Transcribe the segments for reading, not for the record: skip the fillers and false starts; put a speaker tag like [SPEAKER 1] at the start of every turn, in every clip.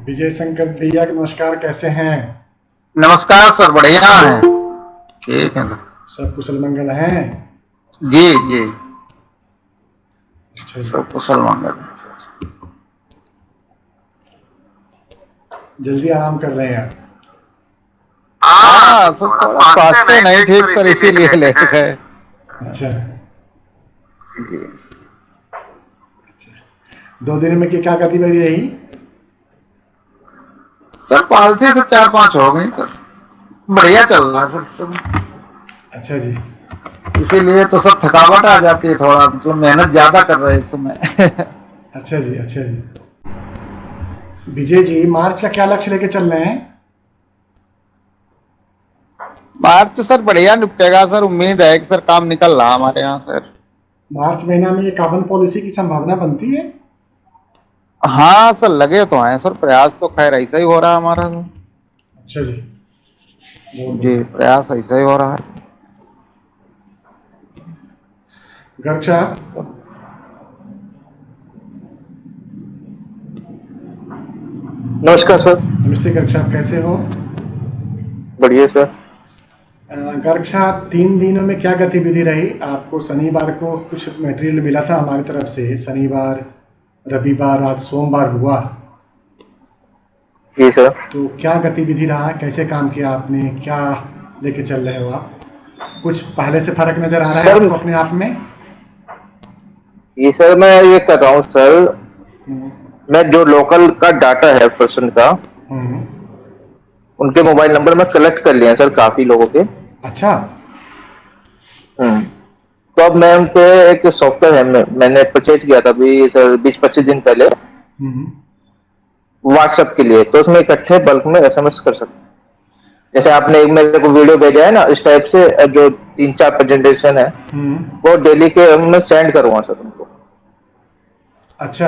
[SPEAKER 1] विजय शंकर भैया नमस्कार, कैसे हैं?
[SPEAKER 2] नमस्कार सर, बढ़िया है। ठीक है सर।
[SPEAKER 1] सब कुशल मंगल हैं?
[SPEAKER 2] जी जी,
[SPEAKER 1] अच्छा जी।
[SPEAKER 2] सब कुशल मंगल है।
[SPEAKER 1] जल्दी आराम कर रहे हैं आप?
[SPEAKER 2] हाँ सर, थोड़ा स्वास्थ्य नहीं ठीक सर, इसीलिए लेट गए।
[SPEAKER 1] अच्छा।
[SPEAKER 2] जी।
[SPEAKER 1] 2 दिन में क्या गतिविधि रही?
[SPEAKER 2] सर पॉलिसी से 4-5 हो गई सर, बढ़िया चल रहा है सर सब।
[SPEAKER 1] अच्छा जी।
[SPEAKER 2] इसीलिए तो सब थकावट आ जाती है, थोड़ा मतलब मेहनत ज्यादा कर रहे हैं इस समय।
[SPEAKER 1] अच्छा जी, अच्छा जी। विजय जी, मार्च का क्या लक्ष्य लेके चल रहे हैं?
[SPEAKER 2] मार्च सर बढ़िया निपटेगा सर, उम्मीद है कि सर काम निकल रहा हमारे यहाँ सर।
[SPEAKER 1] मार्च महीना में ये कार्बन पॉलिसी की संभावना बनती है?
[SPEAKER 2] हाँ सर, लगे तो हैं सर, प्रयास तो खैर ऐसा ही हो रहा है हमारा तो।
[SPEAKER 1] अच्छा जी, बहुत
[SPEAKER 2] जी,
[SPEAKER 1] बढ़िया।
[SPEAKER 2] प्रयास ऐसा ही हो रहा है
[SPEAKER 1] गर्ग साहब,
[SPEAKER 2] सब।
[SPEAKER 3] नमस्कार सर।
[SPEAKER 1] नमस्ते गर्ग साहब, कैसे हो?
[SPEAKER 3] बढ़िया सर।
[SPEAKER 1] गर्ग साहब, 3 दिनों में क्या गतिविधि रही आपको? शनिवार को कुछ मटेरियल मिला था हमारी तरफ से, शनिवार रविवार आज सोमवार हुआ,
[SPEAKER 3] जी सर।
[SPEAKER 1] तो क्या गतिविधि रहा? कैसे काम किया आपने? क्या लेके चल रहे हो आप? कुछ पहले से फर्क नजर आ रहा है
[SPEAKER 3] सर
[SPEAKER 1] आपको अपने आप में?
[SPEAKER 3] ये सर मैं ये कर रहा हूँ सर,
[SPEAKER 1] हम्म,
[SPEAKER 3] मैं जो लोकल का डाटा है पर्सन का,
[SPEAKER 1] हम्म,
[SPEAKER 3] उनके मोबाइल नंबर में कलेक्ट कर लिए हैं सर, काफी लोगों के।
[SPEAKER 1] अच्छा।
[SPEAKER 3] तो अब मैं उनके एक सॉफ्टवेयर है, मैंने परचेज किया था अभी सर 20-25 दिन पहले
[SPEAKER 1] हम्म,
[SPEAKER 3] व्हाट्सएप के लिए। तो उसमें इकट्ठे बल्क में एसएमएस कर सकते हैं। जैसे आपने एक मेरे को वीडियो भेजा है ना, इस टाइप से जो 3-4 प्रेजेंटेशन है
[SPEAKER 1] हम्म,
[SPEAKER 3] वो डेली के मैं सेंड करूँगा सर उनको,
[SPEAKER 1] अच्छा।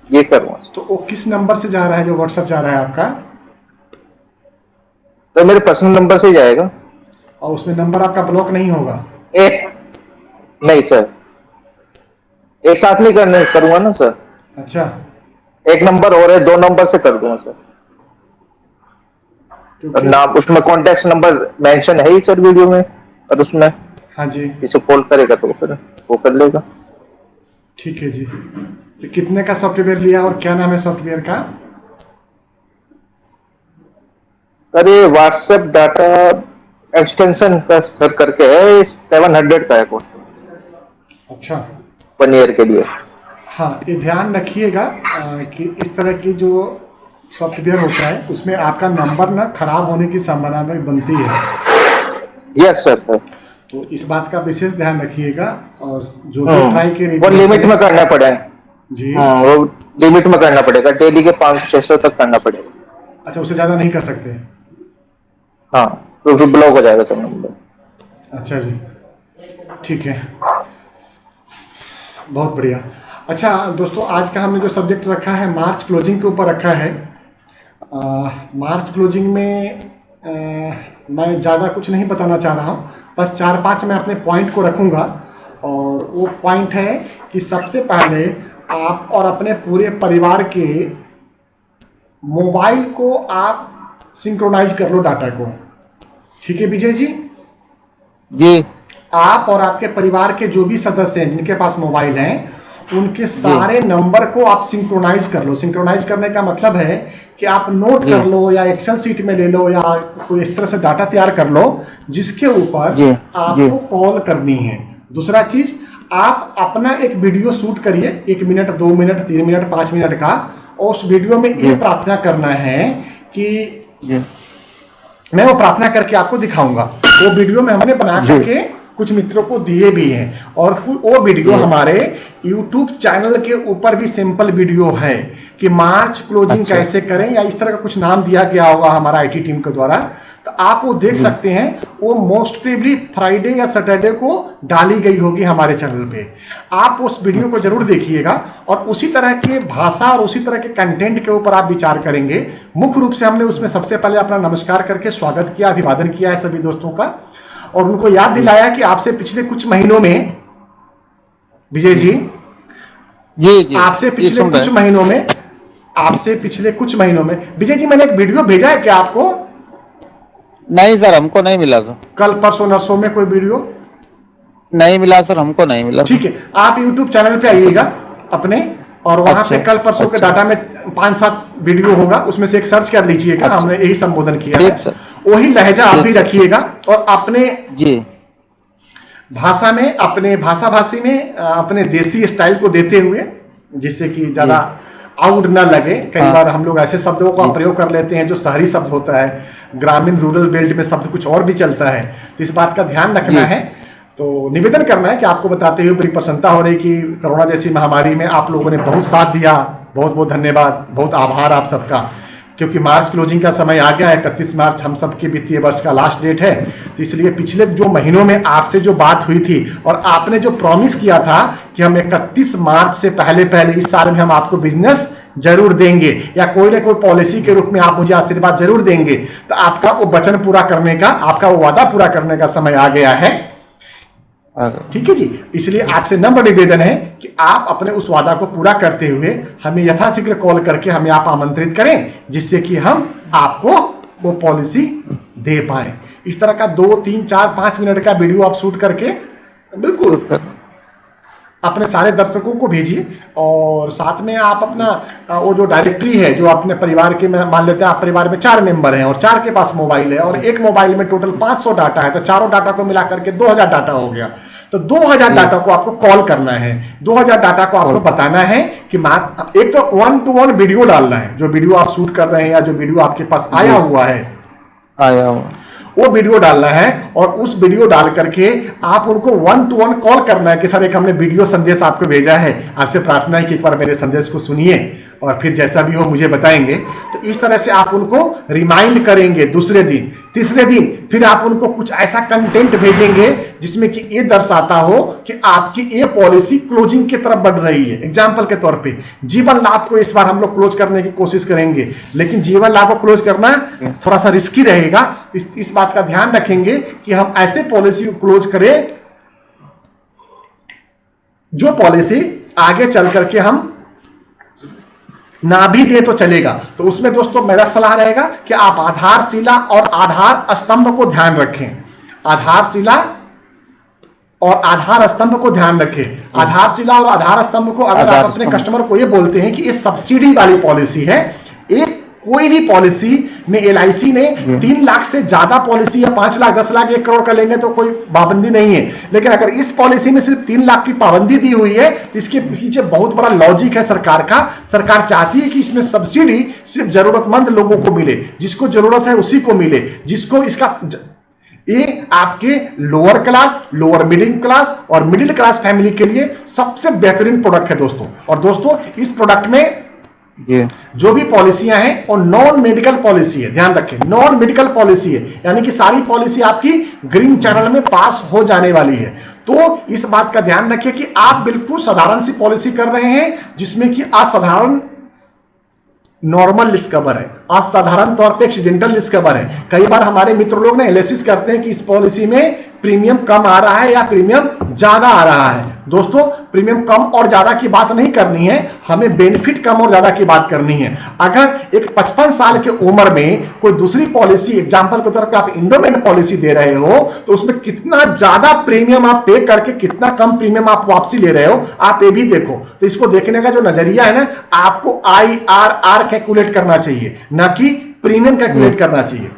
[SPEAKER 3] ये करूँगा।
[SPEAKER 1] तो वो किस नंबर से जा रहा है जो व्हाट्सएप जा रहा है आपका?
[SPEAKER 3] तो मेरे पर्सनल नंबर से ही जाएगा।
[SPEAKER 1] और उसमें नंबर आपका ब्लॉक नहीं होगा?
[SPEAKER 3] एक नहीं सर, एक साथ नहीं करने करूंगा ना सर,
[SPEAKER 1] अच्छा।
[SPEAKER 3] एक नंबर और है, 2 नंबर से कर दूंगा सर।
[SPEAKER 1] तो
[SPEAKER 3] और
[SPEAKER 1] क्या?
[SPEAKER 3] नाम उसमें कॉन्टेक्ट नंबर मेंशन है ही सर वीडियो में, और उसमें
[SPEAKER 1] हाँ जी,
[SPEAKER 3] किसी कॉल करेगा तो फिर वो कर लेगा।
[SPEAKER 1] ठीक है जी। तो कितने का सॉफ्टवेयर लिया और क्या नाम है सॉफ्टवेयर का?
[SPEAKER 3] अरे व्हाट्सएप डाटा एक्सटेंशन का सर करके है, 700 का है कॉस्ट
[SPEAKER 1] अच्छा।
[SPEAKER 3] 1 ईयर के लिए।
[SPEAKER 1] हाँ, ये ध्यान रखिएगा कि इस तरह की जो सॉफ्टवेयर होता है उसमें आपका नंबर ना खराब होने की संभावना भी बनती है।
[SPEAKER 3] Yes sir sir.
[SPEAKER 1] तो इस बात का विशेष ध्यान रखिएगा, और जो भी ट्राई के
[SPEAKER 3] वो
[SPEAKER 1] रीजन
[SPEAKER 3] लिमिट में करना पड़ेगा।
[SPEAKER 1] जी।
[SPEAKER 3] वो लिमिट में करना पड़ेगा, डेली के 500-600 तक करना पड़ेगा।
[SPEAKER 1] अच्छा, उससे ज़्यादा नहीं कर सकते?
[SPEAKER 3] हाँ, तो फिर ब्लॉक हो जाएगा सर नंबर।
[SPEAKER 1] अच्छा जी, ठीक है, बहुत बढ़िया। अच्छा दोस्तों, आज का हमने जो सब्जेक्ट रखा है मार्च क्लोजिंग के ऊपर रखा है। मार्च क्लोजिंग में मैं ज़्यादा कुछ नहीं बताना चाह रहा हूँ, बस 4-5 मैं अपने पॉइंट को रखूँगा। और वो पॉइंट है कि सबसे पहले आप और अपने पूरे परिवार के मोबाइल को आप सिंक्रोनाइज कर लो डाटा को। ठीक है विजय जी?
[SPEAKER 2] जी
[SPEAKER 1] आप और आपके परिवार के जो भी सदस्य हैं जिनके पास मोबाइल हैं, उनके सारे नंबर को आप सिंक्रोनाइज कर लो। सिंक्रोनाइज करने का मतलब है कि आप नोट कर लो या एक्सेल शीट में ले लो या कोई इस तरह से डाटा तैयार कर लो जिसके ऊपर आपको कॉल करनी है। दूसरा चीज, आप अपना एक वीडियो शूट करिए, 1 मिनट 2 मिनट 3 मिनट 5 मिनट का, और उस वीडियो में ये प्रार्थना करना है कि मैं वो प्रार्थना करके आपको दिखाऊंगा। वो वीडियो में हमने बना करके कुछ मित्रों को दिए भी हैं, और वो वीडियो हमारे YouTube चैनल के ऊपर भी सिंपल वीडियो है कि मार्च क्लोजिंग कैसे करें, या इस तरह का कुछ नाम दिया गया होगा हमारा IT टीम के द्वारा, तो आप वो देख सकते हैं। वो मोस्ट प्रोबेबली फ्राइडे या सैटरडे को डाली गई होगी हमारे चैनल पे। आप उस वीडियो को जरूर देखिएगा, और उसी तरह की भाषा और उसी तरह के कंटेंट के ऊपर आप विचार करेंगे। मुख्य रूप से हमने उसमें सबसे पहले अपना नमस्कार करके स्वागत किया, अभिवादन किया है सभी दोस्तों का, और उनको याद दिलाया कि आपसे पिछले कुछ महीनों में, विजय जी,
[SPEAKER 2] जी जी,
[SPEAKER 1] आपसे पिछले कुछ महीनों में आपसे पिछले कुछ महीनों में, विजय जी मैंने एक वीडियो भेजा है क्या आपको?
[SPEAKER 2] नहीं सर, हमको नहीं मिला सर।
[SPEAKER 1] कल परसों नरसों में कोई वीडियो
[SPEAKER 2] नहीं मिला सर, हमको नहीं मिला।
[SPEAKER 1] ठीक है, आप YouTube चैनल पे आइएगा अपने, और वहां
[SPEAKER 2] अच्छा,
[SPEAKER 1] पे कल परसों के
[SPEAKER 2] अच्छा।
[SPEAKER 1] डाटा में 5-7 वीडियो होगा, उसमें से एक सर्च कर लीजिएगा।
[SPEAKER 2] अच्छा।
[SPEAKER 1] हमने यही संबोधन किया
[SPEAKER 2] ठीक
[SPEAKER 1] है,
[SPEAKER 2] सर।
[SPEAKER 1] वही लहजा आप
[SPEAKER 2] ठीक
[SPEAKER 1] भी
[SPEAKER 2] सर,
[SPEAKER 1] रखिएगा और अपने
[SPEAKER 2] जी
[SPEAKER 1] भाषा में, अपने भाषा भाषी में अपने देसी स्टाइल को देते हुए, जिससे कि ज्यादा आउट न लगे। कई
[SPEAKER 2] हाँ।
[SPEAKER 1] बार हम लोग ऐसे शब्दों का
[SPEAKER 2] जी।
[SPEAKER 1] प्रयोग कर लेते हैं जो शहरी शब्द होता है, ग्रामीण रूरल बेल्ट में शब्द कुछ और भी चलता है, तो इस बात का ध्यान रखना
[SPEAKER 2] जी।
[SPEAKER 1] है। तो निवेदन करना है कि आपको बताते हुए बड़ी प्रसन्नता हो रही कि कोरोना जैसी महामारी में आप लोगों ने बहुत साथ दिया। बहुत बहुत धन्यवाद, बहुत आभार आप सबका, क्योंकि मार्च क्लोजिंग का समय आ गया है। 31 मार्च हम सबके वित्तीय वर्ष का लास्ट डेट है, तो इसलिए पिछले जो महीनों में आपसे जो बात हुई थी और आपने जो प्रॉमिस किया था कि हम 31 मार्च से पहले पहले इस साल में हम आपको बिजनेस जरूर देंगे या कोई ना कोई पॉलिसी के रूप में आप मुझे आशीर्वाद जरूर देंगे, तो आपका वो वचन पूरा करने का, आपका वो वादा पूरा करने का समय आ गया है। ठीक है जी, इसलिए आपसे नम्र निवेदन है कि आप अपने उस वादा को पूरा करते हुए हमें यथाशीघ्र कॉल करके हमें आप आमंत्रित करें, जिससे कि हम आपको वो पॉलिसी दे पाए। इस तरह का 2, 3, 4, 5 मिनट का वीडियो आप शूट करके बिल्कुल अपने सारे दर्शकों को भेजिए, और साथ में आप अपना वो जो डायरेक्टरी है जो अपने परिवार के, मान लेते हैं आप परिवार में 4 मेंबर हैं और 4 के पास मोबाइल है और एक मोबाइल में टोटल 500 डाटा है, तो चारों डाटा को मिला करके 2000 डाटा हो गया। तो 2000 डाटा को आपको कॉल करना है, 2000 डाटा को आपको बताना है कि एक तो 1-to-1 वीडियो डालना है, जो वीडियो आप शूट कर रहे हैं या जो वीडियो आपके पास आया हुआ वो वीडियो डालना है, और उस वीडियो डाल करके आप उनको 1-to-1 कॉल करना है कि सर एक हमने वीडियो संदेश आपको भेजा है, आपसे प्रार्थना है कि एक बार मेरे संदेश को सुनिए और फिर जैसा भी हो मुझे बताएंगे। तो इस तरह से आप उनको रिमाइंड करेंगे। दूसरे दिन, तीसरे दिन फिर आप उनको कुछ ऐसा कंटेंट भेजेंगे जिसमें कि ये दर्शाता हो कि आपकी ये पॉलिसी क्लोजिंग की तरफ बढ़ रही है। एग्जाम्पल के तौर पे जीवन लाभ को इस बार हम लोग क्लोज करने की कोशिश करेंगे, लेकिन जीवन लाभ को क्लोज करना थोड़ा सा रिस्की रहेगा। इस बात का ध्यान रखेंगे कि हम ऐसे पॉलिसी को क्लोज करें जो पॉलिसी आगे चल करके हम ना भी दे तो चलेगा। तो उसमें दोस्तों मेरा सलाह रहेगा कि आप आधारशिला और आधार स्तंभ को ध्यान रखें। आधारशिला और आधार स्तंभ को ध्यान रखें। आधारशिला और आधार स्तंभ को अगर आप अपने कस्टमर को ये बोलते हैं कि ये सब्सिडी वाली पॉलिसी है, एक कोई भी पॉलिसी में LIC ने 3 लाख से ज्यादा पॉलिसी या 5 लाख, 10 लाख, 1 करोड़ का लेंगे तो कोई पाबंदी नहीं है, लेकिन अगर इस पॉलिसी में सिर्फ 3 लाख की पाबंदी दी हुई है, इसके पीछे बहुत बड़ा लॉजिक है सरकार का। सरकार चाहती है कि इसमें सब्सिडी सिर्फ जरूरतमंद लोगों को मिले, जिसको जरूरत है उसी को मिले, जिसको इसका ये आपके lower class, lower middle class और मिडिल क्लास फैमिली के लिए सबसे बेहतरीन प्रोडक्ट है दोस्तों। और दोस्तों इस प्रोडक्ट में जो भी पॉलिसियां हैं वो नॉन मेडिकल पॉलिसी है, ध्यान रखें, नॉन मेडिकल पॉलिसी है, यानी कि सारी पॉलिसी आपकी ग्रीन चैनल में पास हो जाने वाली है। तो इस बात का ध्यान रखिए कि आप बिल्कुल साधारण सी पॉलिसी कर रहे हैं जिसमें कि असाधारण नॉर्मल रिस्क कवर है, असाधारण तौर पे एक्सीडेंटल रिस्क कवर है। कई बार हमारे मित्र लोग ना एनालिसिस करते हैं कि इस पॉलिसी में प्रीमियम कम आ रहा है या प्रीमियम ज्यादा आ रहा है। दोस्तों प्रीमियम कम और ज्यादा की बात नहीं करनी है, हमें बेनिफिट कम और ज्यादा की बात करनी है। अगर एक 55 साल की उम्र में कोई दूसरी पॉलिसी, एग्जांपल के तौर पे आप इंडोमेंट पॉलिसी दे रहे हो, तो उसमें कितना ज्यादा प्रीमियम आप पे करके कितना कम प्रीमियम आप वापसी ले रहे हो, आप ये भी देखो। तो इसको देखने का जो नजरिया है ना, आपको IRR कैलकुलेट करना चाहिए, ना कि प्रीमियम कैलकुलेट करना चाहिए।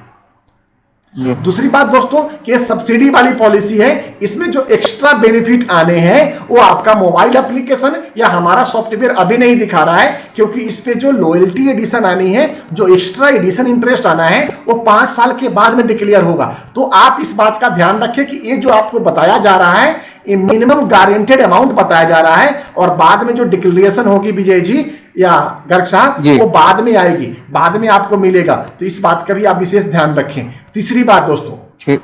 [SPEAKER 1] दूसरी बात दोस्तों कि ये सब्सिडी वाली पॉलिसी है, इसमें जो एक्स्ट्रा बेनिफिट आने हैं वो आपका मोबाइल एप्लीकेशन या हमारा सॉफ्टवेयर अभी नहीं दिखा रहा है, क्योंकि इस पे जो लॉयल्टी एडिशन आनी है, जो एक्स्ट्रा एडिशन इंटरेस्ट आना है, वो 5 साल के बाद में डिक्लेयर होगा। तो आप इस बात का ध्यान रखें कि ये जो आपको बताया जा रहा है ये मिनिमम गारंटेड अमाउंट बताया जा रहा है, और बाद में जो डिक्लेरेशन होगी विजय जी या गर्ग साहब, वो बाद में आएगी, बाद में आपको मिलेगा। तो इस बात का भी आप विशेष ध्यान रखें। तीसरी बात दोस्तों,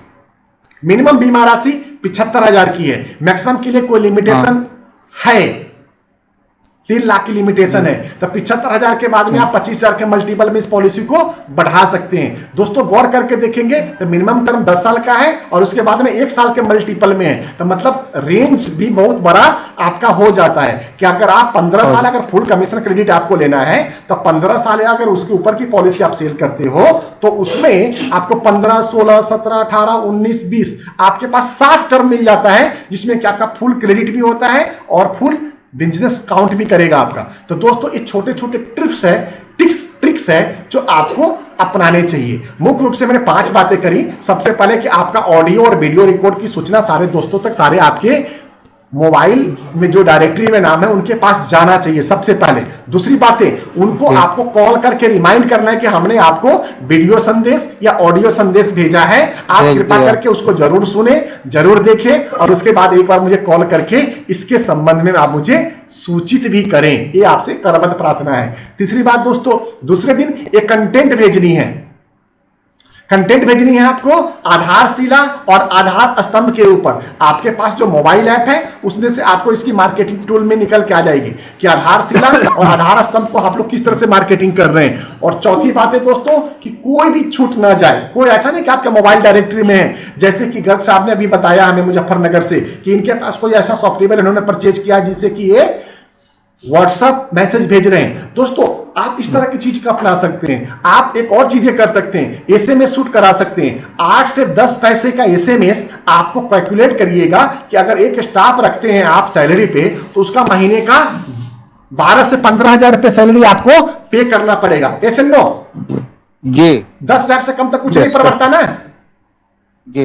[SPEAKER 1] मिनिमम बीमा राशि 75,000 की है, मैक्सिमम के लिए कोई लिमिटेशन है। 3 लाख की लिमिटेशन है, तो 75,000 के बाद में आप 25,000 के मल्टीपल में इस पॉलिसी को बढ़ा सकते हैं। दोस्तों गौर करके देखेंगे तो मिनिमम टर्म 10 साल का है और उसके बाद में 1 साल के मल्टीपल में है, तो मतलब रेंज भी बहुत बड़ा आपका हो जाता है कि अगर आप 15 साल अगर फुल कमीशन क्रेडिट आपको लेना है तो 15 साल अगर उसके ऊपर की पॉलिसी आप सेल करते हो तो उसमें आपको 15, 16, 17, 18, 19, 20 आपके पास 7 टर्म मिल जाता है, जिसमें कि आपका फुल क्रेडिट भी होता है और फुल बिजनेस काउंट भी करेगा आपका। तो दोस्तों ये छोटे छोटे ट्रिक्स है जो आपको अपनाने चाहिए। मुख्य रूप से मैंने 5 बातें करी। सबसे पहले कि आपका ऑडियो और वीडियो रिकॉर्ड की सूचना सारे दोस्तों तक, सारे आपके मोबाइल में जो डायरेक्टरी में नाम है उनके पास जाना चाहिए सबसे पहले। दूसरी बात है उनको आपको कॉल करके रिमाइंड करना है कि हमने आपको वीडियो संदेश या ऑडियो संदेश भेजा है, आप कृपा करके उसको जरूर सुने, जरूर देखें और उसके बाद एक बार मुझे कॉल करके इसके संबंध में आप मुझे सूचित भी करें, ये आपसे करबद्ध प्रार्थना है। तीसरी बात दोस्तों, दूसरे दिन एक कंटेंट भेजनी है। कंटेंट भेजनी है आपको आधारशिला और आधार स्तंभ के ऊपर। आपके पास जो मोबाइल ऐप है उसमें से आपको इसकी मार्केटिंग टूल में निकल के आ जाएगी कि आधारशिला और आधार स्तंभ को आप लोग किस तरह से मार्केटिंग कर रहे हैं। और चौथी बात है दोस्तों कि कोई भी छूट ना जाए। कोई ऐसा नहीं कि आपके मोबाइल डायरेक्टरी में है, जैसे कि गर्ग साहब ने अभी बताया हमें मुजफ्फरनगर से कि इनके पास कोई ऐसा सॉफ्टवेयर इन्होंने परचेज किया जिससे कि ये व्हाट्सएप मैसेज भेज रहे हैं। दोस्तों आप इस तरह की चीज को अपना सकते हैं। आप एक और चीजें कर सकते हैं, एसएमएस शूट करा सकते हैं। 8 से 10 पैसे का एसएमएस आपको कैलकुलेट करिएगा कि अगर एक स्टाफ रखते हैं आप सैलरी पे तो उसका महीने का 12 से 15,000 रुपए सैलरी आपको पे करना पड़ेगा। ऐसे नो
[SPEAKER 2] जी
[SPEAKER 1] 10,000 से कम तक कुछ नहीं परिवर्तन है।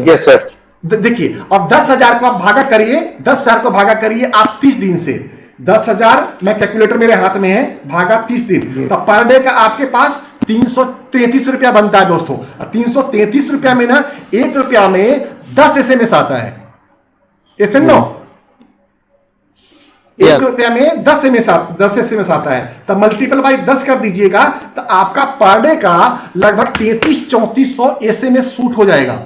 [SPEAKER 3] Yes sir.
[SPEAKER 1] देखिए अब 10,000 को आप भागा करिए, 10,000 को भागा करिए आप 30 दिन से। 10,000 मैं कैलकुलेटर मेरे हाथ में है, भागा 30 दिन, तो पर डे का आपके पास 333 रुपया बनता है दोस्तों। 333 रुपया में ना 1 रुपया में 10 एसएमएस आता है। ऐसे नो 1 रुपया में 10 एसएमएस आता है, तो मल्टीपल बाई 10 कर दीजिएगा तो आपका पर डे का लगभग 33-3400 एसएमएस शूट हो जाएगा,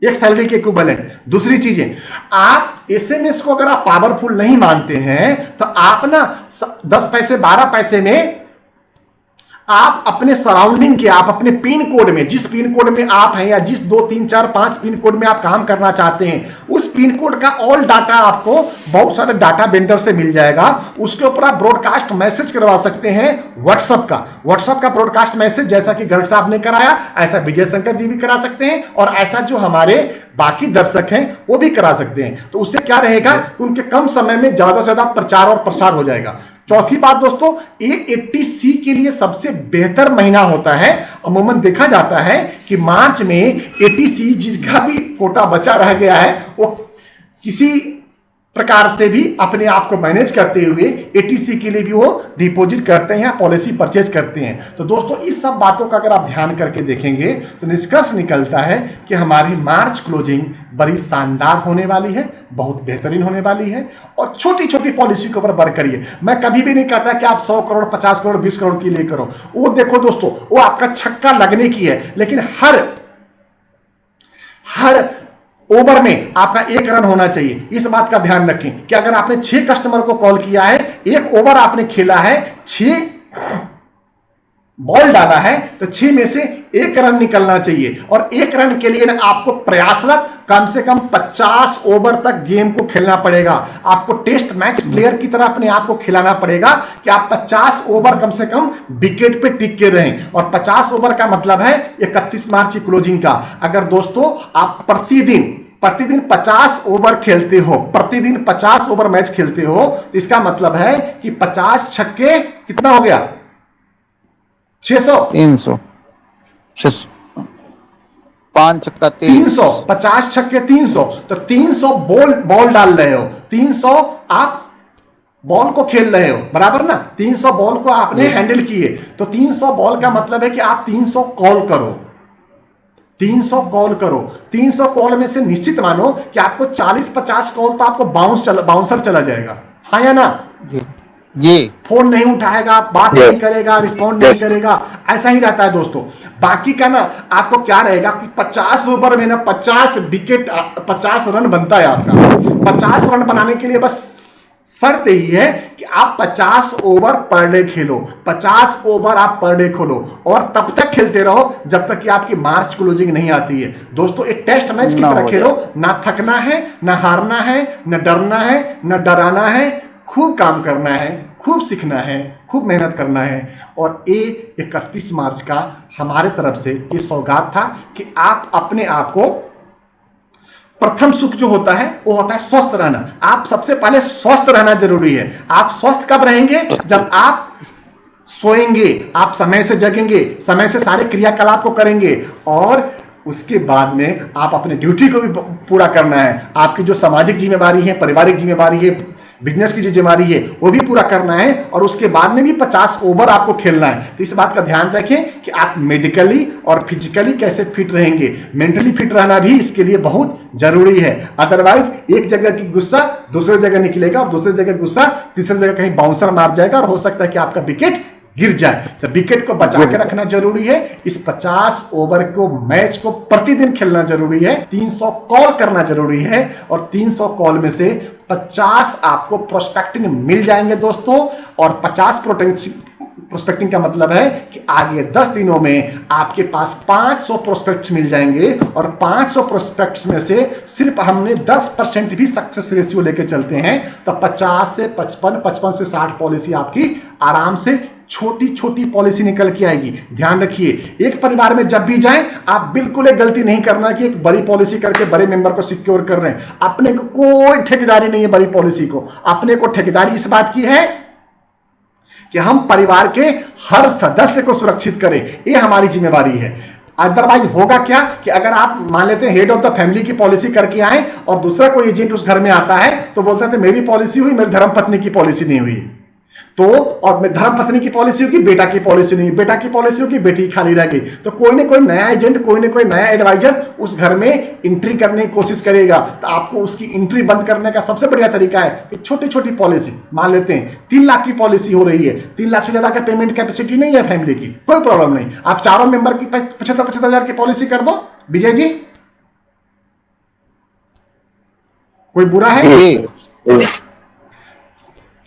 [SPEAKER 1] एक सैलरी के इक्विवेलेंट। दूसरी चीजें, आप एसएमएस को अगर आप पावरफुल नहीं मानते हैं तो आप ना 10 पैसे 12 पैसे में आप अपने सराउंडिंग के, आप अपने पिन कोड में, जिस पिन कोड में आप हैं या जिस 2, 3, 4, 5 पिन कोड में आप काम करना चाहते हैं, उस पिन कोड का ऑल डाटा आपको बहुत सारे डाटा वेंडर से मिल जाएगा। उसके ऊपर आप ब्रॉडकास्ट मैसेज करवा सकते हैं व्हाट्सएप का ब्रॉडकास्ट मैसेज, जैसा कि गर्ग साहब ने कराया ऐसा विजय शंकर जी भी करा सकते हैं और ऐसा जो हमारे बाकी दर्शक हैं वो भी करा सकते हैं। तो उससे क्या रहेगा, उनके कम समय में ज्यादा से ज्यादा प्रचार और प्रसार हो जाएगा। चौथी बात दोस्तों, A80C के लिए सबसे बेहतर महीना होता है। अमूमन देखा जाता है कि मार्च में ATC जिसका भी कोटा बचा रह गया है वो किसी प्रकार से भी अपने आप को मैनेज करते हुए ATC के लिए भी वो डिपॉजिट करते हैं या पॉलिसी परचेज करते हैं। तो दोस्तों इस सब बातों का अगर आप ध्यान करके देखेंगे तो निष्कर्ष निकलता है कि हमारी मार्च क्लोजिंग बड़ी शानदार होने वाली है, बहुत बेहतरीन होने वाली है। और छोटी छोटी पॉलिसी के ऊपर वर्क करिए। मैं कभी भी नहीं कहता कि आप 100 करोड़ 50 करोड़ 20 करोड़ की ले करो, वो देखो दोस्तों वो आपका छक्का लगने की है, लेकिन हर ओवर में आपका 1 रन होना चाहिए। इस बात का ध्यान रखें कि अगर आपने 6 कस्टमर को कॉल किया है, 1 ओवर आपने खेला है, 6 बॉल डाला है, तो 6 में से 1 रन निकलना चाहिए। और 1 रन के लिए ना आपको प्रयासरत कम से कम 50 ओवर तक गेम को खेलना पड़ेगा। आपको टेस्ट मैच प्लेयर की तरह अपने आप को खिलाना पड़ेगा कि आप 50 ओवर कम से कम विकेट पे टिक के रहें। और 50 ओवर का मतलब है 31 मार्च की क्लोजिंग का। अगर दोस्तों आप प्रतिदिन 50 ओवर खेलते हो, प्रतिदिन 50 ओवर मैच खेलते हो, तो इसका मतलब है कि 50 छक्के कितना हो गया, 600
[SPEAKER 2] 300 5 छक्का
[SPEAKER 1] 300, 50 छक्के 300, तो 300 बॉल डाल रहे हो, 300 आप बॉल को खेल रहे हो, बराबर ना। 300 बॉल को आपने हैंडल किए, तो 300 बॉल का मतलब है कि आप 300 कॉल करो, 300 कॉल करो। 300 कॉल में से निश्चित मानो कि आपको 40-50 कॉल तो आपको बाउंसर चला जाएगा, हाँ या ना।
[SPEAKER 2] जी
[SPEAKER 1] फोन नहीं उठाएगा, बात नहीं करेगा, रिस्पॉन्ड नहीं करेगा, ऐसा ही रहता है दोस्तों। बाकी का ना आपको क्या रहेगा कि 50 ओवर में ना 50 विकेट 50 रन बनता है आपका। 50 रन बनाने के लिए बस शर्त यही है कि आप 50 ओवर पर डे खेलो, 50 ओवर आप पर डे खोलो और तब तक खेलते रहो जब तक कि आपकी मार्च क्लोजिंग नहीं आती है। दोस्तों एक टेस्ट मैच की तरह खेलो, ना थकना है, ना हारना है, ना डरना है, ना डराना है, खूब काम करना है, खूब सीखना है, खूब मेहनत करना है। और ये 31 मार्च का हमारे तरफ से ये सौगात था कि आप अपने आप को, प्रथम सुख जो होता है वो होता है स्वस्थ रहना। आप सबसे पहले स्वस्थ रहना जरूरी है। आप स्वस्थ कब रहेंगे? जब आप सोएंगे, आप समय से जगेंगे, समय से सारे क्रियाकलाप को करेंगे और उसके बाद में आप अपने ड्यूटी को भी पूरा करना है। आपकी जो सामाजिक जिम्मेवारी है, पारिवारिक जिम्मेवारी है, बिजनेस की जो जिम्मेवारी है वो भी पूरा करना है और उसके बाद में भी 50 ओवर आपको खेलना है। तो इस बात का ध्यान रखें कि आप मेडिकली और फिजिकली कैसे फिट रहेंगे। मेंटली फिट रहना भी इसके लिए बहुत जरूरी है। अदरवाइज एक जगह की गुस्सा दूसरी जगह निकलेगा और दूसरी जगह गुस्सा तीसरी जगह कहीं बाउंसर मार जाएगा और हो सकता है कि आपका विकेट गिर जाए। तो विकेट को बचा के रखना जरूरी है। इस 50 ओवर को मैच को प्रतिदिन खेलना जरूरी है। 300 कॉल करना जरूरी है और 300 कॉल में से 50 आपको प्रोस्पेक्टिंग मिल जाएंगे दोस्तों। और 50 प्रोस्पेक्टिंग का मतलब है कि आगे 10 दिनों में आपके पास 500 प्रोस्पेक्ट्स मिल जाएंगे और 500 प्रोस्पेक्ट्स में से सिर्फ हमने 10% भी सक्सेस रेशियो लेके चलते हैं। तो 50 से 55, 55 से 60 पॉलिसी आपकी आराम से छोटी छोटी पॉलिसी निकल के आएगी। ध्यान रखिए, एक परिवार में जब भी जाएं आप बिल्कुल एक गलती नहीं करना कि एक बड़ी पॉलिसी करके बड़े मेंबर को सिक्योर कर रहे हैं। अपने को कोई ठेकेदारी नहीं है बड़ी पॉलिसी को। अपने को ठेकेदारी इस बात की है कि हम परिवार के हर सदस्य को सुरक्षित करें, ये हमारी जिम्मेवारी है। अदरवाइज होगा क्या कि अगर आप मान लेते हैं हेड ऑफ द फैमिली की पॉलिसी करके आए और दूसरा कोई एजेंट उस घर में आता है तो बोलते थे मेरी पॉलिसी हुई, मेरी धर्मपत्नी की पॉलिसी नहीं हुई। तो और धर्म पत्नी की पॉलिसी होगी, बेटा की पॉलिसी नहीं, बेटा की पॉलिसी होगी, बेटी खाली रह गई। तो कोई ना कोई नया एजेंट, कोई ना कोई नया एडवाइजर उस घर में एंट्री करने की कोशिश करेगा। तो आपको उसकी एंट्री बंद करने का सबसे बढ़िया तरीका है कि छोटी छोटी पॉलिसी, मान लेते हैं 3 लाख की पॉलिसी हो रही है, 3 लाख से ज्यादा का पेमेंट कैपेसिटी नहीं है फैमिली की, कोई प्रॉब्लम नहीं, आप चारों मेंबर की 75-75 हजार की पॉलिसी कर दो। विजय जी कोई बुरा है?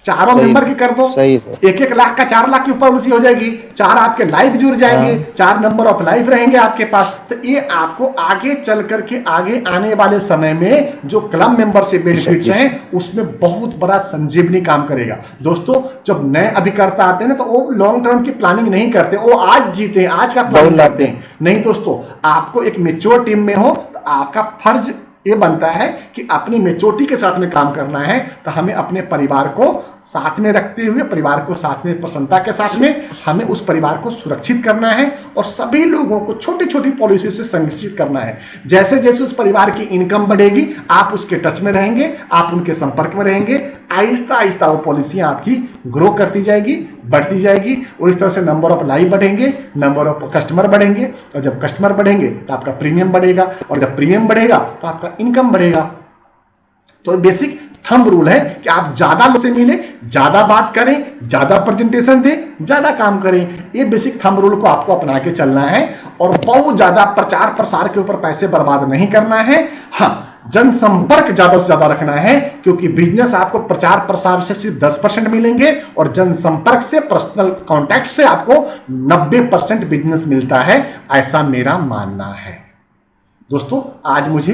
[SPEAKER 1] चारों मेंबर की कर दो, 1-1 लाख का 4 लाख की पॉलिसी हो जाएगी। 4 आपके लाइफ जुड़ जाएंगे, 4 नंबर ऑफ लाइफ रहेंगे आपके पास। तो ये आपको आगे चल करके आगे आने वाले समय में जो क्लब मेंबरशिप बेनिफिट्स हैं उसमें बहुत बड़ा संजीवनी काम करेगा। दोस्तों जब नए अभिकर्ता आते हैं ना तो वो लॉन्ग टर्म की प्लानिंग नहीं करते, वो आज जीते हैं, आज का प्लान करते हैं। नहीं दोस्तों, आपको एक मैच्योर टीम में हो तो आपका फर्ज ये बनता है कि अपनी मेच्योरिटी के साथ में काम करना है। तो हमें अपने परिवार को साथ में रखते हुए, परिवार को साथ में प्रसन्नता के साथ में हमें उस परिवार को सुरक्षित करना है और सभी लोगों को छोटी छोटी पॉलिसी से संरक्षित करना है। जैसे जैसे उस परिवार की इनकम बढ़ेगी आप उसके टच में रहेंगे, आप उनके संपर्क में रहेंगे, आहिस्ता आहिस्ता वो पॉलिसियां आपकी ग्रो करती जाएगी, बढ़ती जाएगी और इस तरह से नंबर ऑफ लाइफ बढ़ेंगे, नंबर ऑफ कस्टमर बढ़ेंगे और जब कस्टमर बढ़ेंगे तो आपका प्रीमियम बढ़ेगा और जब प्रीमियम बढ़ेगा तो आपका इनकम बढ़ेगा। तो बेसिक थंब रूल है कि आप ज्यादा लोगों से मिले, ज्यादा बात करें, ज्यादा प्रेजेंटेशन दें, ज्यादा काम करें। ये बेसिक थंब रूल को आपको अपना के चलना है और बहुत ज्यादा प्रचार प्रसार के ऊपर पैसे बर्बाद नहीं करना है। हाँ, जनसंपर्क ज्यादा से ज्यादा रखना है क्योंकि बिजनेस आपको प्रचार प्रसार से सिर्फ 10% मिलेंगे और जनसंपर्क से, पर्सनल कॉन्टैक्ट से आपको 90% बिजनेस मिलता है, ऐसा मेरा मानना है। दोस्तों आज मुझे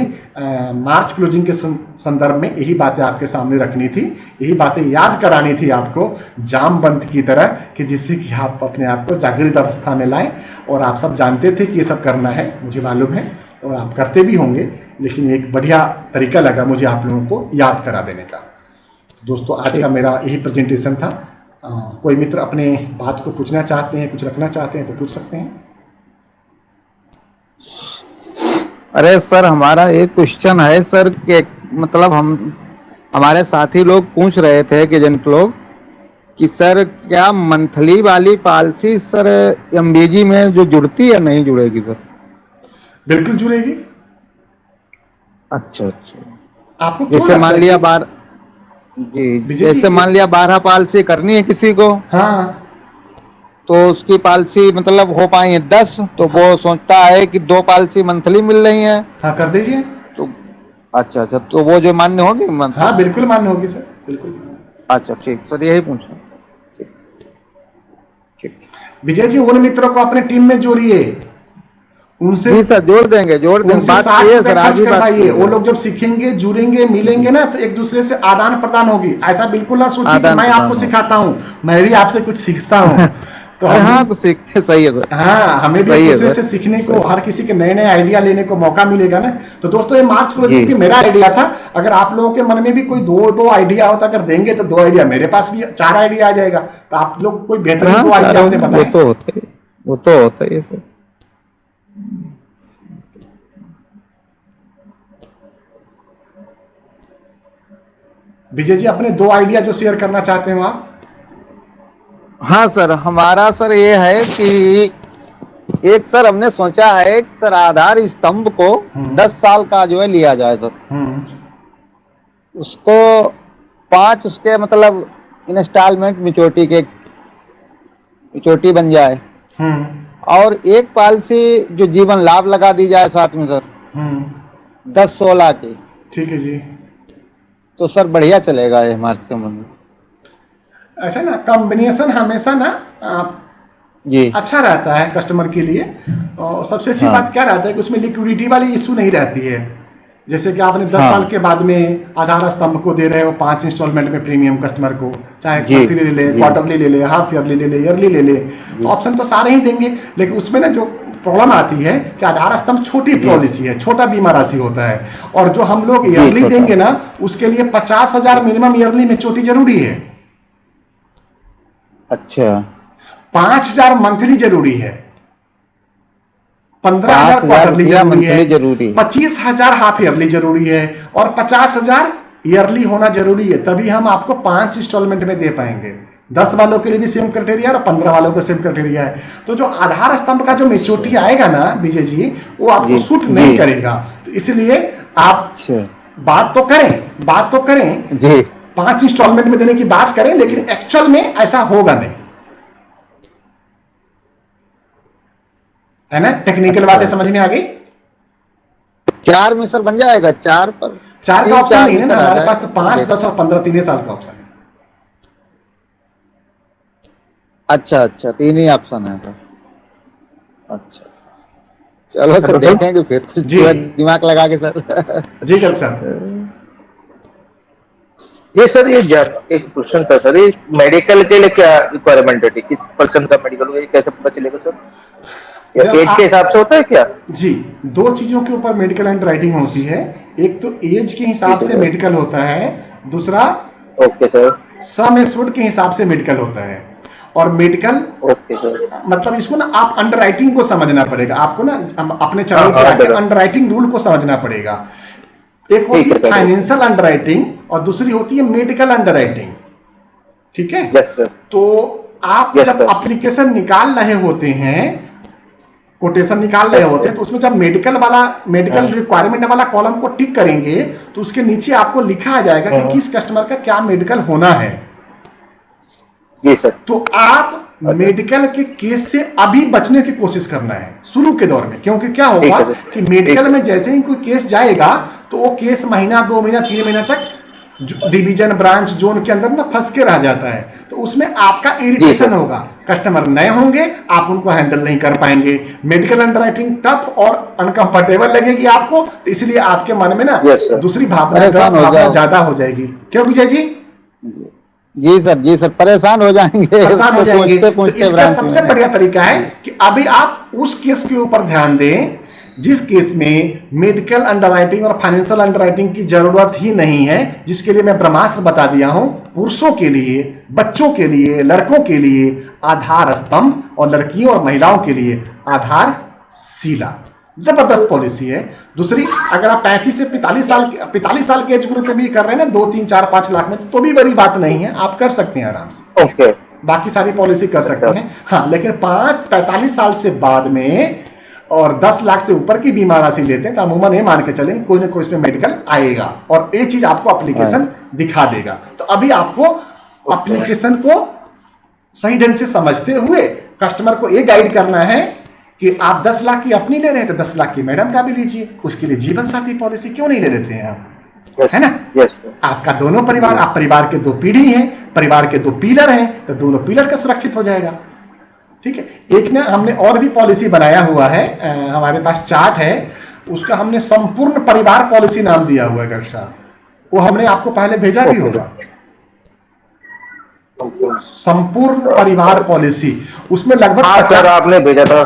[SPEAKER 1] मार्च क्लोजिंग के संदर्भ में यही बातें आपके सामने रखनी थी, यही बातें याद करानी थी आपको जामबंद की तरह, कि जिससे कि आप अपने आप को जागृत अवस्था में लाएं। और आप सब जानते थे कि ये सब करना है, मुझे मालूम है और आप करते भी होंगे, लेकिन एक बढ़िया तरीका लगा मुझे आप लोगों को याद करा देने का। तो दोस्तों आज का मेरा यही प्रेजेंटेशन था। कोई मित्र अपने बात को पूछना चाहते हैं, कुछ रखना चाहते हैं तो पूछ सकते हैं।
[SPEAKER 2] अरे सर हमारा एक क्वेश्चन है सर कि मतलब हमारे साथी लोग पूछ रहे थे कि एजेंट लोग कि सर क्या मंथली वाली पॉलिसी सर एमबीजी में जो जुड़ती है नहीं जुड़ेगी सर?
[SPEAKER 1] बिल्कुल जुड़ेगी।
[SPEAKER 2] अच्छा,
[SPEAKER 1] आपको
[SPEAKER 2] जैसे मान लिया जैसे मान लिया 12 पॉलिसी करनी है किसी को,
[SPEAKER 1] हाँ,
[SPEAKER 2] तो उसकी पॉलिसी मतलब हो पाई है 10, तो वो सोचता है कि 2 पॉलिसी मंथली मिल रही हैं।
[SPEAKER 1] हाँ कर दीजिए।
[SPEAKER 2] तो अच्छा, तो वो जो मान्य होगी
[SPEAKER 1] हाँ बिल्कुल मान्य होगी सर, बिल्कुल।
[SPEAKER 2] अच्छा ठीक सर, यही पूछना। ठीक ठीक
[SPEAKER 1] विजय जी, उन मित्रों को अपने टीम में जोड़िए, उनसे
[SPEAKER 2] जी सर, जोड़ देंगे
[SPEAKER 1] उनसे
[SPEAKER 2] बात
[SPEAKER 1] 60
[SPEAKER 2] की है
[SPEAKER 1] रुपए
[SPEAKER 2] सर, आज
[SPEAKER 1] खर्च
[SPEAKER 2] ही बात की
[SPEAKER 1] करवाइए।
[SPEAKER 2] है
[SPEAKER 1] वो
[SPEAKER 2] सर।
[SPEAKER 1] लोग जब सीखेंगे, जुड़ेंगे, मिलेंगे ना, तो एक दूसरे से आदान प्रदान होगी। ऐसा बिल्कुल ना सोचिए कि
[SPEAKER 2] आदान
[SPEAKER 1] मैं
[SPEAKER 2] प्रदान
[SPEAKER 1] आपको
[SPEAKER 2] हो।
[SPEAKER 1] सिखाता हूँ, मैं भी आपसे कुछ सीखता हूँ। तो
[SPEAKER 2] अरे हाँ,
[SPEAKER 1] हम,
[SPEAKER 2] तो सीखते, सही है सर।
[SPEAKER 1] हाँ, हमें भी एक
[SPEAKER 2] सही है
[SPEAKER 1] दूसरे
[SPEAKER 2] सर,
[SPEAKER 1] से सीखने को,
[SPEAKER 2] सही।
[SPEAKER 1] हर किसी के नए नए आइडिया लेने को मौका मिलेगा ना। तो दोस्तों, ये मार्च प्रोजेक्ट की
[SPEAKER 2] जी।
[SPEAKER 1] मेरा आइडिया था। अगर आप लोगों के मन में भी कोई दो आइडिया होता, अगर देंगे तो 2 आइडिया मेरे पास भी 4 आइडिया आ जाएगा। तो आप लोग कोई
[SPEAKER 2] अरे
[SPEAKER 1] बेहतरीन
[SPEAKER 2] हाँ
[SPEAKER 1] 2 आइडिया
[SPEAKER 2] चारों,
[SPEAKER 1] अपने
[SPEAKER 2] वो
[SPEAKER 1] बताएं।
[SPEAKER 2] तो होता ही, वो तो होता ही है सर।
[SPEAKER 1] विजय जी, अपने 2 आइडिया जो शेयर करना चाहते हो आप।
[SPEAKER 2] हाँ सर, हमारा सर ये है कि एक सर हमने सोचा है कि सर आधार स्तंभ को 10 साल का जो है लिया जाए सर।
[SPEAKER 1] हम्म
[SPEAKER 2] उसको 5 उसके मतलब इंस्टॉलमेंट मिचोटी बन जाए,
[SPEAKER 1] हम्म
[SPEAKER 2] और एक पॉलिसी जो जीवन लाभ लगा दी जाए साथ में सर,
[SPEAKER 1] हम्म
[SPEAKER 2] 10-16 की।
[SPEAKER 1] ठीक है जी।
[SPEAKER 2] तो सर बढ़िया चलेगा ये हमारे समझ में।
[SPEAKER 1] ऐसा ना, कॉम्बिनेशन हमेशा ना
[SPEAKER 2] जी
[SPEAKER 1] अच्छा रहता है कस्टमर के लिए। और सबसे अच्छी
[SPEAKER 2] हाँ
[SPEAKER 1] बात क्या रहता है कि उसमें लिक्विडिटी वाली इशू नहीं रहती है। जैसे कि आपने 10
[SPEAKER 2] हाँ
[SPEAKER 1] साल के बाद में आधार स्तंभ को दे रहे हो 5 इंस्टॉलमेंट में प्रीमियम कस्टमर को, चाहे
[SPEAKER 2] जी
[SPEAKER 1] मंथली ले ले,
[SPEAKER 2] जी
[SPEAKER 1] क्वार्टरली ले ले, हाफ ईयरली ले ले, ईयरली ले ले,
[SPEAKER 2] जी
[SPEAKER 1] ऑप्शन तो सारे ही देंगे। लेकिन उसमें ना जो प्रॉब्लम आती है कि आधार स्तंभ छोटी
[SPEAKER 2] जी
[SPEAKER 1] पॉलिसी है, छोटा बीमा राशि होता है। और जो हम लोग
[SPEAKER 2] जी
[SPEAKER 1] ईयरली
[SPEAKER 2] छोटा।
[SPEAKER 1] देंगे ना, उसके लिए 50,000 मिनिमम ईयरली में चोटी जरूरी है,
[SPEAKER 2] अच्छा
[SPEAKER 1] 5,000 मंथली जरूरी है, 15,000
[SPEAKER 2] 5,000
[SPEAKER 1] क्वार्टरली
[SPEAKER 2] रुपया
[SPEAKER 1] जरूरी है,
[SPEAKER 2] मंथली जरूरी है।
[SPEAKER 1] 25,000 हाफ ईयरली जरूरी है, और 50,000 ईयरली होना जरूरी है। तभी हम आपको 5 इंस्टॉलमेंट में दे पाएंगे। 10 वालों के लिए भी सेम क्राइटेरिया और 15 वालों का सेम क्राइटेरिया है। तो जो आधार स्तंभ का जो मेच्योरिटी आएगा ना विजय जी, वो आपको
[SPEAKER 2] जी
[SPEAKER 1] सूट नहीं
[SPEAKER 2] जी
[SPEAKER 1] करेगा। तो इसलिए आप
[SPEAKER 2] अच्छा
[SPEAKER 1] बात तो करें,
[SPEAKER 2] जी
[SPEAKER 1] 5 इंस्टॉलमेंट में देने की बात करें, लेकिन एक्चुअल में ऐसा होगा नहीं, है ना। टेक्निकल
[SPEAKER 2] अच्छा।
[SPEAKER 1] बातें समझ में आ गई।
[SPEAKER 2] 4 में सर बन जाएगा, 4 पर
[SPEAKER 1] 4 का ऑप्शन
[SPEAKER 2] 3-4
[SPEAKER 1] नहीं
[SPEAKER 2] में
[SPEAKER 1] है
[SPEAKER 2] सर
[SPEAKER 1] ना
[SPEAKER 2] आ
[SPEAKER 1] हमारे पास, तो
[SPEAKER 2] जाएगा।
[SPEAKER 1] 5, 10 और 15 3 साल का ऑप्शन है।
[SPEAKER 2] अच्छा अच्छा, 3 ही ऑप्शन है सर। अच्छा अच्छा, चलो सर देखेंगे फिर
[SPEAKER 1] जी
[SPEAKER 2] पूरा दिमाग लगा के सर।
[SPEAKER 1] जी जल्द साहब।
[SPEAKER 3] ये सर, एक क्वेश्चन था सर, ये मेडिकल के लिए क्या रिक्वायरमेंट होती है, किस पर्सन का मेडिकल होगा, ये कैसे पता चलेगा सर? या
[SPEAKER 1] जब
[SPEAKER 3] एज के हिसाब से होता है क्या?
[SPEAKER 1] जी, 2 चीजों के ऊपर मेडिकल अंडरराइटिंग होती है। एक तो एज के हिसाब
[SPEAKER 3] ठीक है
[SPEAKER 1] से
[SPEAKER 3] सर।
[SPEAKER 1] मेडिकल होता है, दूसरा
[SPEAKER 3] ओके सर।
[SPEAKER 1] सम एश्योर्ड के हिसाब से मेडिकल होता है। और मेडिकल
[SPEAKER 3] ओके सर।
[SPEAKER 1] मतलब इसको ना आप अंडरराइटिंग को समझना पड़ेगा आपको ना, अपने चरणों
[SPEAKER 3] हाँ,
[SPEAKER 1] पे
[SPEAKER 3] हाँ,
[SPEAKER 1] आके
[SPEAKER 3] जरा।
[SPEAKER 1] अंडरराइटिंग रूल को समझना पड़ेगा। एक होती
[SPEAKER 3] ठीक
[SPEAKER 1] है
[SPEAKER 3] है सर।
[SPEAKER 1] फाइनेंशियल अंडरराइटिंग और दूसरी होती है मेडिकल अंडरराइटिंग। ठीक है।
[SPEAKER 3] Yes sir.
[SPEAKER 1] तो आप
[SPEAKER 3] Yes,
[SPEAKER 1] जब
[SPEAKER 3] sir.
[SPEAKER 1] एप्लीकेशन निकाल रहे होते हैं, कोटेशन निकाल रहे होते हैं, तो उसमें जब मेडिकल रिक्वायरमेंट वाला कॉलम को टिक करेंगे, तो उसके नीचे आपको लिखा आ जाएगा कि किस कस्टमर का क्या मेडिकल होना है।
[SPEAKER 3] जी सर।
[SPEAKER 1] तो आप मेडिकल के केस से अभी बचने की कोशिश करना है शुरू के दौर में, क्योंकि क्या होगा
[SPEAKER 3] ठीक है सर।
[SPEAKER 1] कि मेडिकल में जैसे ही कोई केस जाएगा, तो वो केस महीना, 2 महीना, 3 महीना तक डिवीजन, ब्रांच, जोन के अंदर ना फंस के रह जाता है। तो उसमें आपका इरिटेशन होगा, कस्टमर नए होंगे, आप उनको हैंडल नहीं कर पाएंगे, मेडिकल अंडरराइटिंग टफ और अनकंफर्टेबल लगेगी आपको। तो इसलिए आपके मन में ना
[SPEAKER 3] Yes, sir.
[SPEAKER 1] दूसरी
[SPEAKER 2] परेशान हो
[SPEAKER 1] भावना
[SPEAKER 2] जाओ।
[SPEAKER 1] ज्यादा हो जाएगी। क्यों विजय जी?
[SPEAKER 2] जी सर परेशान हो जाएंगे,
[SPEAKER 1] परेशान हो जाएंगे।
[SPEAKER 2] पहुंचते
[SPEAKER 1] तो
[SPEAKER 2] पहुंचते
[SPEAKER 1] इसका
[SPEAKER 2] ब्रांच
[SPEAKER 1] सबसे
[SPEAKER 2] में।
[SPEAKER 1] बढ़िया तरीका है कि अभी आप उस केस के ऊपर ध्यान दें जिस केस में मेडिकल अंडरराइटिंग और फाइनेंशियल अंडरराइटिंग की जरूरत ही नहीं है, जिसके लिए मैं ब्रह्मास्त्र बता दिया हूं। पुरुषों के लिए, बच्चों के लिए, लड़कों के लिए आधार स्तंभ, और लड़कियों और महिलाओं के लिए आधार शीला। जबरदस्त पॉलिसी है। दूसरी, अगर आप 35 से 45 साल के एज ग्रुप में भी कर रहे हैं ना, 2, 3, 4, 5 लाख में, तो भी बड़ी बात नहीं है, आप कर सकते हैं आराम से।
[SPEAKER 3] ओके।
[SPEAKER 1] बाकी सारी पॉलिसी कर सकते हैं। हाँ, लेकिन 45 साल से बाद में और 10 लाख से ऊपर की बीमा राशि लेते हैं, तो अमूमन ये मान के चलें कोई ना कोई इसमें मेडिकल आएगा, और ये चीज आपको एप्लीकेशन दिखा देगा। तो अभी आपको एप्लीकेशन को सही ढंग से समझते हुए कस्टमर को ये गाइड करना है कि आप 10 लाख की अपनी ले रहे हैं, तो 10 लाख की मैडम का भी लीजिए। उसके लिए जीवन साथी पॉलिसी क्यों नहीं ले लेते हैं आप?
[SPEAKER 3] Yes,
[SPEAKER 1] है ना?
[SPEAKER 3] yes,
[SPEAKER 1] आपका दोनों परिवार, आप परिवार के 2 पीढ़ी हैं, परिवार के 2 पिलर हैं, तो दोनों पिलर का सुरक्षित हो जाएगा। ठीक है। एक ना हमने और भी पॉलिसी बनाया हुआ है, हमारे पास चार्ट है, उसका हमने संपूर्ण परिवार पॉलिसी नाम दिया हुआ है गर्ग साहब, वो हमने आपको पहले भेजा भी होगा। संपूर्ण परिवार पॉलिसी, उसमें लगभग
[SPEAKER 3] हाँ सर आपने भेजा था।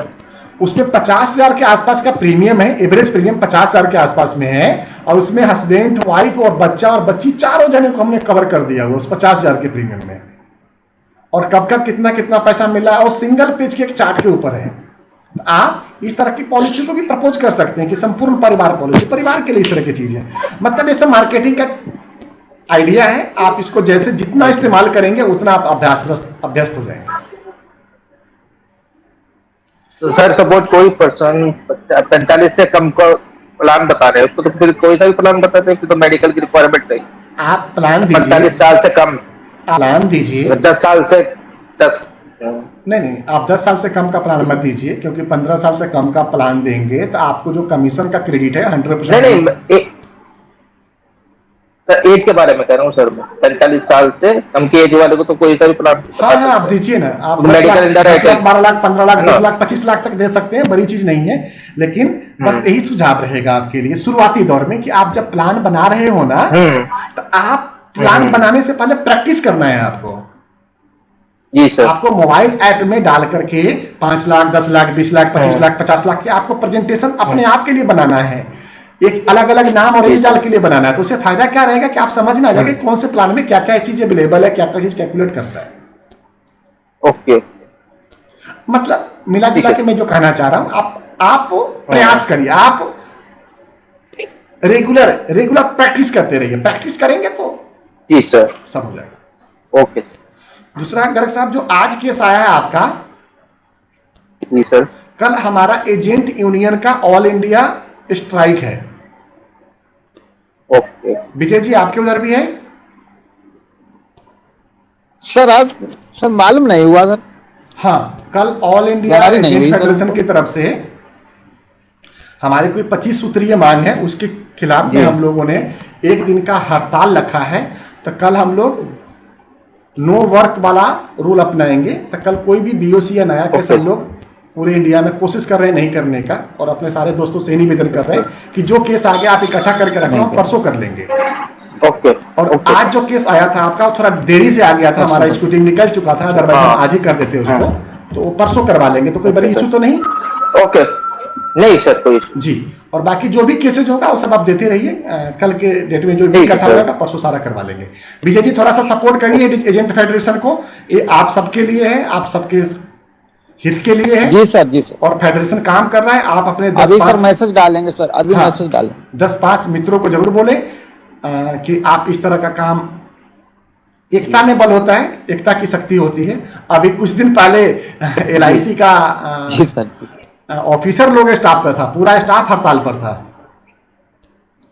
[SPEAKER 1] उसमें 50,000 के आसपास का प्रीमियम है, एवरेज प्रीमियम 50,000 के आसपास में है, और उसमें हस्बैंड, वाइफ और बच्चा और बच्ची चारों जने को हमने कवर कर दिया हुआ उस 50,000 के प्रीमियम में, और कब कब कितना कितना पैसा मिला है, और सिंगल पेज के एक चार्ट के ऊपर है। आप इस तरह की पॉलिसी को भी प्रपोज कर सकते हैं कि संपूर्ण परिवार पॉलिसी, परिवार के लिए इस तरह की चीजें, मतलब ये सब मार्केटिंग का आइडिया है। आप इसको जैसे जितना इस्तेमाल करेंगे उतना आप अभ्यस्त हो जाएंगे।
[SPEAKER 3] तो सर सपोज कोई पर्सन 45 से कम का प्लान बता रहे हैं, उसको तो फिर कोई सा भी प्लान बताते हैं, तो मेडिकल की रिक्वायरमेंट नहीं।
[SPEAKER 1] आप प्लान दीजिए,
[SPEAKER 3] 45 साल से कम
[SPEAKER 1] प्लान दीजिए,
[SPEAKER 3] 10 साल से 10
[SPEAKER 1] नहीं, आप 10 साल से कम का प्लान मत दीजिए, क्योंकि 15 साल से कम का प्लान देंगे तो आपको जो कमीशन का क्रेडिट है 100%।
[SPEAKER 3] नहीं सर एज के बारे में कह रहा हूँ सर, मैं 45 साल से कम की एज वाले को तो कोई सा भी प्लान।
[SPEAKER 1] हाँ हाँ, आप दीजिए ना, आप 10
[SPEAKER 3] मेडिकल
[SPEAKER 1] लाख, 12 लाख, 15 लाख, 10
[SPEAKER 3] हाँ।
[SPEAKER 1] लाख, 25 लाख तक दे सकते हैं, बड़ी चीज नहीं है। लेकिन बस यही सुझाव रहेगा आपके लिए शुरुआती दौर में कि आप जब प्लान बना रहे हो ना, तो आप प्लान बनाने से पहले प्रैक्टिस करना है आपको।
[SPEAKER 3] जी सर।
[SPEAKER 1] आपको मोबाइल ऐप में डाल करके 5 लाख, 10 लाख, 20 लाख, 25 लाख, 50 लाख की आपको प्रेजेंटेशन अपने आप के लिए बनाना है, एक अलग अलग नाम और एज डाल के लिए बनाना है। तो उससे फायदा क्या रहेगा कि आप समझ में आ जाएगा कौन से प्लान में क्या क्या चीज अवेलेबल है, क्या क्या चीज कैलकुलेट करता है।
[SPEAKER 3] ओके,
[SPEAKER 1] मतलब मिला जुला के मैं जो कहना चाह रहा हूं, आप प्रयास करिए, आप रेगुलर प्रैक्टिस करते रहिए, प्रैक्टिस करेंगे तो
[SPEAKER 3] जी सर,
[SPEAKER 1] सब हो जाएगा।
[SPEAKER 3] ओके।
[SPEAKER 1] दूसरा गर्ग साहब, जो आज केस आया है आपका,
[SPEAKER 3] जी सर।
[SPEAKER 1] कल हमारा एजेंट यूनियन का ऑल इंडिया स्ट्राइक है।
[SPEAKER 3] ओके
[SPEAKER 1] विजय जी, आपके उधर भी है?
[SPEAKER 2] सर आज सर मालूम नहीं हुआ सर।
[SPEAKER 1] हाँ, कल ऑल इंडिया
[SPEAKER 2] हमारी नहीं
[SPEAKER 1] एजेंट
[SPEAKER 2] हुई सर।
[SPEAKER 1] फेडरेशन की तरफ से हमारे कोई 25 सूत्रीय मांग है, उसके खिलाफ में हम लोगों ने एक दिन का हड़ताल रखा है। तो कल हम लोग नो वर्क वाला रूल अपनाएंगे। तो कल कोई भी बीओसी या नया केस हम लोग पूरे इंडिया में कोशिश कर रहे हैं नहीं करने का, और अपने सारे दोस्तों से निवेदन कर रहे हैं कि जो केस आ गया आप इकट्ठा करके रखो, हम परसों कर लेंगे।
[SPEAKER 3] ओके।
[SPEAKER 1] और आज जो केस आया था आपका थोड़ा देरी से आ गया था, हमारा स्कूटिंग निकल चुका था, अदरवाइज हम आज ही कर देते उसको, तो वो परसों करवा लेंगे। तो कोई बड़ी इशू तो नहीं?
[SPEAKER 3] ओके, नहीं सर कोई इशू
[SPEAKER 1] जी। और बाकी जो भी केसेज होगा वो सब आप देते रहिए, कल के डेट में जो भी इकट्ठा होगा परसों सारा करवा लेंगे। विजय जी, थोड़ा सा सपोर्ट करिए एजेंट फेडरेशन को, ये आप सबके लिए है, आप सबके हित के लिए है।
[SPEAKER 2] जी सर, जी सर।
[SPEAKER 1] और फेडरेशन काम कर रहा है, आप अपने
[SPEAKER 2] अभी सर मैसेज डालेंगे सर, अभी
[SPEAKER 1] हाँ,
[SPEAKER 2] मैसेज डालें।
[SPEAKER 1] 10-5 मित्रों को जरूर बोले कि आप इस तरह का काम, एकता में बल होता है, एकता की शक्ति होती है। अभी कुछ दिन पहले LIC का
[SPEAKER 2] जी सर,
[SPEAKER 1] ऑफिसर लोग स्टाफ पर था, पूरा स्टाफ हड़ताल पर था।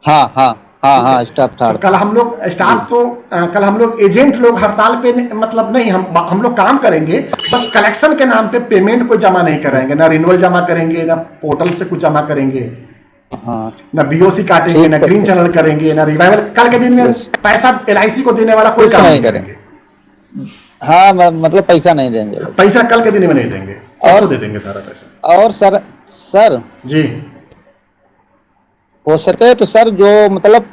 [SPEAKER 2] हाँ हाँ हाँ हाँ, स्टाफ था।
[SPEAKER 1] तो कल हम लोग स्टाफ तो कल हम लोग एजेंट लोग हड़ताल पे मतलब नहीं, हम लोग काम करेंगे, बस कलेक्शन के नाम पे पेमेंट को जमा नहीं कराएंगे, ना रिन्यूअल जमा करेंगे, ना पोर्टल से कुछ जमा करेंगे,
[SPEAKER 2] हाँ,
[SPEAKER 1] ना BOC काटेंगे, ना ग्रीन चैनल करेंगे, ना रिवाइवल। कल के दिन में पैसा LIC को देने वाला कोई काम नहीं करेंगे।
[SPEAKER 2] हाँ, मतलब पैसा नहीं देंगे,
[SPEAKER 1] पैसा कल के दिन में नहीं देंगे, और दे देंगे सारा पैसा।
[SPEAKER 2] और सर
[SPEAKER 1] जी,
[SPEAKER 2] हो सके तो सर जो मतलब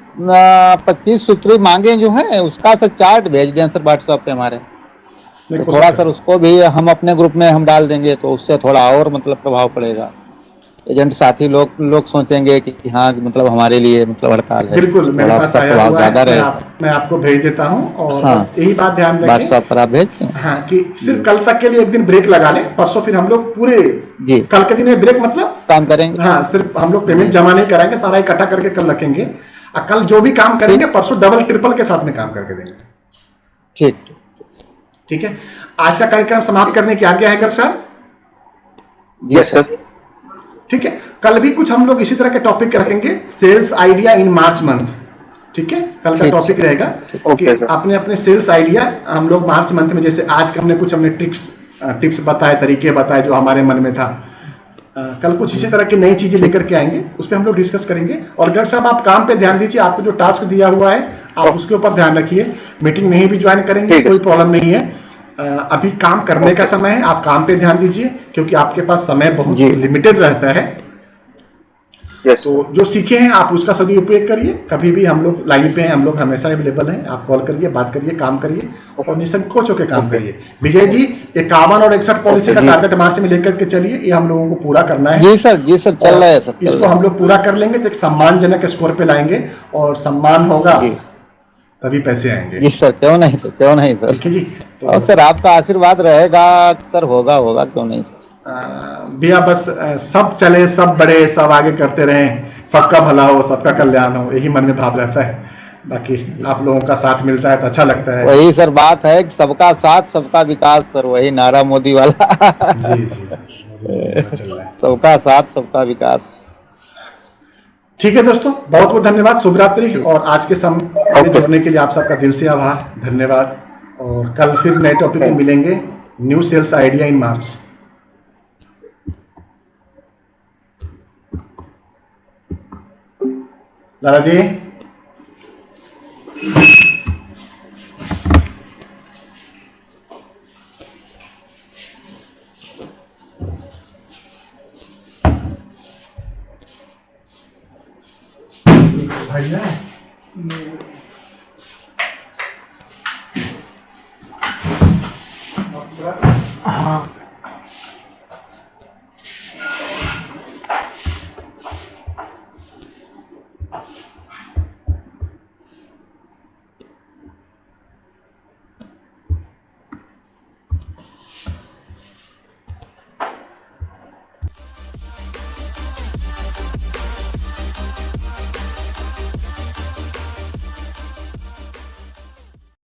[SPEAKER 2] 25 सूत्री मांगे जो है उसका सर चार्ट भेज दें सर व्हाट्सएप पे हमारे, तो थोड़ा सर उसको भी हम अपने ग्रुप में हम डाल देंगे, तो उससे थोड़ा और मतलब प्रभाव पड़ेगा। एजेंट साथी लोग सोचेंगे कि हाँ मतलब हमारे लिए मतलब हड़ताल है,
[SPEAKER 1] बिल्कुल मेरे पास आया
[SPEAKER 2] प्रभाव
[SPEAKER 1] हुआ
[SPEAKER 2] ज्यादा
[SPEAKER 1] है,
[SPEAKER 2] रहे।
[SPEAKER 1] मैं आपको भेज देता हूँ। और
[SPEAKER 2] हाँ,
[SPEAKER 1] बस यही बात ध्यान रखें
[SPEAKER 2] व्हाट्सएप पर आप भेज दें।
[SPEAKER 1] हाँ, कि सिर्फ कल तक के लिए एक दिन ब्रेक लगा लें, परसों फिर हम लोग पूरे
[SPEAKER 2] जी
[SPEAKER 1] कल के दिन में ब्रेक मतलब
[SPEAKER 2] काम करेंगे।
[SPEAKER 1] हाँ, सिर्फ हम लोग पेमेंट जमा नहीं कराएंगे, सारा इकट्ठा करके कल रखेंगे, और कल जो भी काम करेंगे परसों डबल ट्रिपल के साथ में काम करके देंगे।
[SPEAKER 2] ठीक
[SPEAKER 1] ठीक है, आज का कार्यक्रम समाप्त करने की आज्ञा है गर्ग साहब।
[SPEAKER 3] Yes sir.
[SPEAKER 1] ठीक है, कल भी कुछ हम लोग इसी तरह के टॉपिक रखेंगे, sales idea in March month. ठीक है, कल का टॉपिक रहेगा कि अपने अपने सेल्स आइडिया हम लोग मार्च मंथ में, जैसे आज हमने कुछ टिप्स बताए, तरीके बताए जो हमारे मन में था, कल कुछ इसी तरह की नई चीजें लेकर के आएंगे, उस पर हम लोग डिस्कस करेंगे। और गर्ग साहब आप काम पे ध्यान दीजिए, आपको जो टास्क दिया हुआ है आप उसके ऊपर ध्यान रखिए। मीटिंग नहीं भी ज्वाइन करेंगे कोई प्रॉब्लम नहीं है, अभी काम करने का समय है, आप काम पे ध्यान दीजिए क्योंकि आपके पास समय बहुत लिमिटेड रहता है। तो जो सीखे हैं आप उसका सदुपयोग करिए। कभी भी हम लोग लाइन पे हैं, हम लोग हमेशा अवेलेबल हैं, आप कॉल करिए, बात करिए, काम करिए और निसंकोच होकर काम करिए। विजय जी 51 और 61 पॉलिसी का टारगेट मार्च में लेकर के चलिए, ये हम लोगों को पूरा करना है।
[SPEAKER 2] जी सर चल रहा है सर,
[SPEAKER 1] इसको हम लोग पूरा कर लेंगे तो एक सम्मानजनक स्कोर पे लाएंगे और सम्मान होगा तभी पैसे आएंगे।
[SPEAKER 2] जी सर, क्यों नहीं सर, क्यों नहीं सर।
[SPEAKER 1] ठीक है जी।
[SPEAKER 2] और सर आपका आशीर्वाद रहेगा सर, होगा क्यों नहीं सर।
[SPEAKER 1] भैया बस सब चले, सब बड़े, सब आगे करते रहें, सबका भला हो, सबका कल्याण हो, यही मन में भाव रहता है। बाकी आप लोगों का साथ मिलता है तो अच्छा लगता है।
[SPEAKER 2] वही सर बात है कि सबका साथ सबका विकास सर, वही नारा मोदी वाला।
[SPEAKER 1] जी चल रहा है।
[SPEAKER 2] सबका साथ सबका विकास।
[SPEAKER 1] ठीक है दोस्तों, बहुत बहुत धन्यवाद, शुभ रात्रि। और आज के समय जुड़ने के लिए आप सबका दिल से आभार, धन्यवाद। और कल फिर नए टॉपिक में मिलेंगे, न्यू सेल्स आइडिया इन मार्च। दादाजी भाई ना